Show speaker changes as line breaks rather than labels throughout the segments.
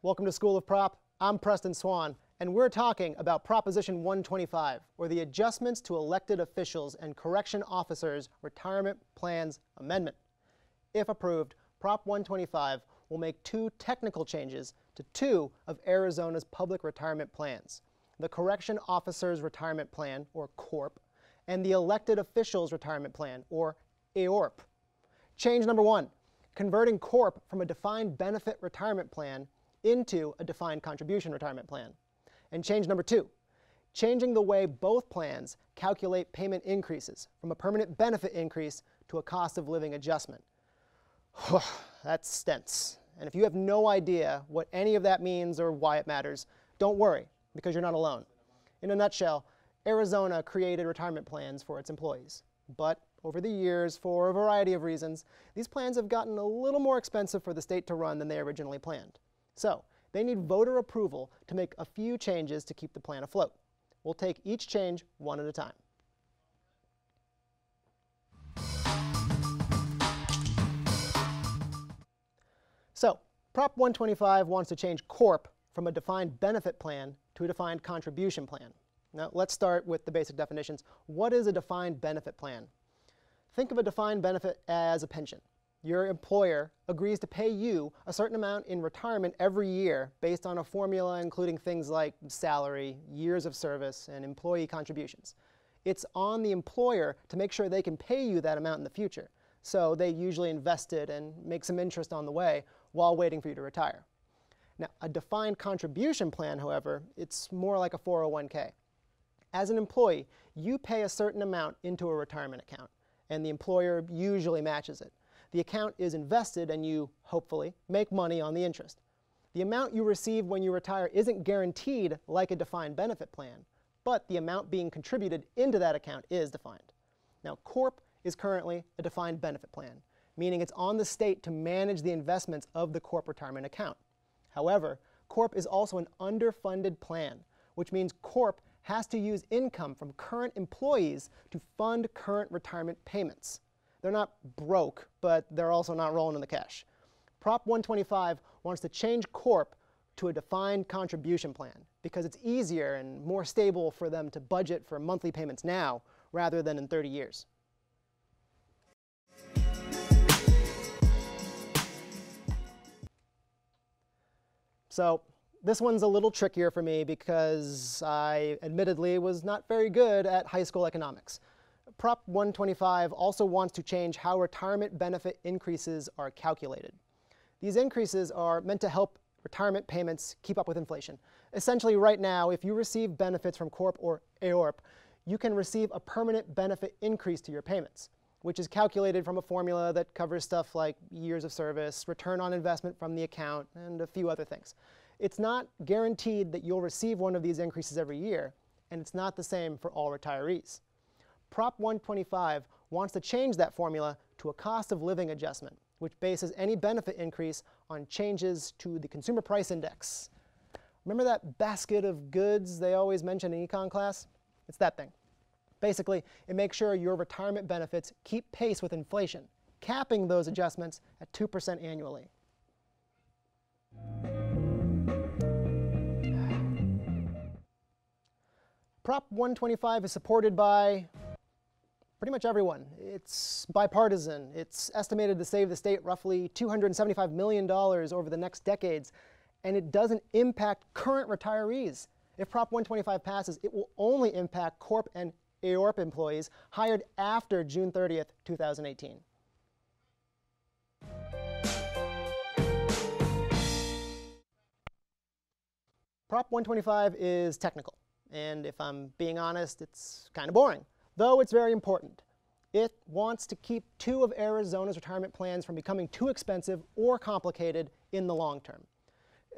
Welcome to School of Prop. I'm Preston Swan, and we're talking about Proposition 125, or the Adjustments to Elected Officials and Correction Officers Retirement Plans Amendment. If approved, Prop 125 will make two technical changes to two of Arizona's public retirement plans: the Correction Officers Retirement Plan, or CORP, and the Elected Officials Retirement Plan, or AORP. Change number one, converting CORP from a defined benefit retirement plan into a defined contribution retirement plan. And change number two, changing the way both plans calculate payment increases from a permanent benefit increase to a cost of living adjustment. That's tense. And if you have no idea what any of that means or why it matters, don't worry, because you're not alone. In a nutshell, Arizona created retirement plans for its employees. But over the years, for a variety of reasons, these plans have gotten a little more expensive for the state to run than they originally planned. So they need voter approval to make a few changes to keep the plan afloat. We'll take each change one at a time. So Prop 125 wants to change CORP from a defined benefit plan to a defined contribution plan. Now let's start with the basic definitions. What is a defined benefit plan? Think of a defined benefit as a pension. Your employer agrees to pay you a certain amount in retirement every year based on a formula including things like salary, years of service, and employee contributions. It's on the employer to make sure they can pay you that amount in the future. So they usually invest it and make some interest on the way while waiting for you to retire. Now, a defined contribution plan, however, it's more like a 401k. As an employee, you pay a certain amount into a retirement account, and the employer usually matches it. The account is invested and you, hopefully, make money on the interest. The amount you receive when you retire isn't guaranteed like a defined benefit plan, but the amount being contributed into that account is defined. Now, CORP is currently a defined benefit plan, meaning it's on the state to manage the investments of the CORP retirement account. However, CORP is also an underfunded plan, which means CORP has to use income from current employees to fund current retirement payments. They're not broke, but they're also not rolling in the cash. Prop 125 wants to change CORP to a defined contribution plan because it's easier and more stable for them to budget for monthly payments now rather than in 30 years. So this one's a little trickier for me because I admittedly was not very good at high school economics. Prop 125 also wants to change how retirement benefit increases are calculated. These increases are meant to help retirement payments keep up with inflation. Essentially, right now, if you receive benefits from CORP or AORP, you can receive a permanent benefit increase to your payments, which is calculated from a formula that covers stuff like years of service, return on investment from the account, and a few other things. It's not guaranteed that you'll receive one of these increases every year, and it's not the same for all retirees. Prop 125 wants to change that formula to a cost of living adjustment, which bases any benefit increase on changes to the Consumer Price Index. Remember that basket of goods they always mention in econ class? It's that thing. Basically, it makes sure your retirement benefits keep pace with inflation, capping those adjustments at 2% annually. Prop 125 is supported by pretty much everyone. It's bipartisan. It's estimated to save the state roughly $275 million over the next decades, and it doesn't impact current retirees. If Prop 125 passes, it will only impact CORP and AORP employees hired after June 30th, 2018. Prop 125 is technical, and if I'm being honest, it's kind of boring, though it's very important. It wants to keep two of Arizona's retirement plans from becoming too expensive or complicated in the long term.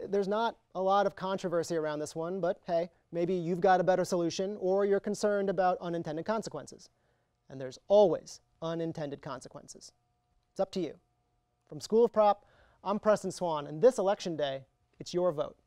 There's not a lot of controversy around this one, but hey, maybe you've got a better solution or you're concerned about unintended consequences. And there's always unintended consequences. It's up to you. From School of Prop, I'm Preston Swan, and this election day, it's your vote.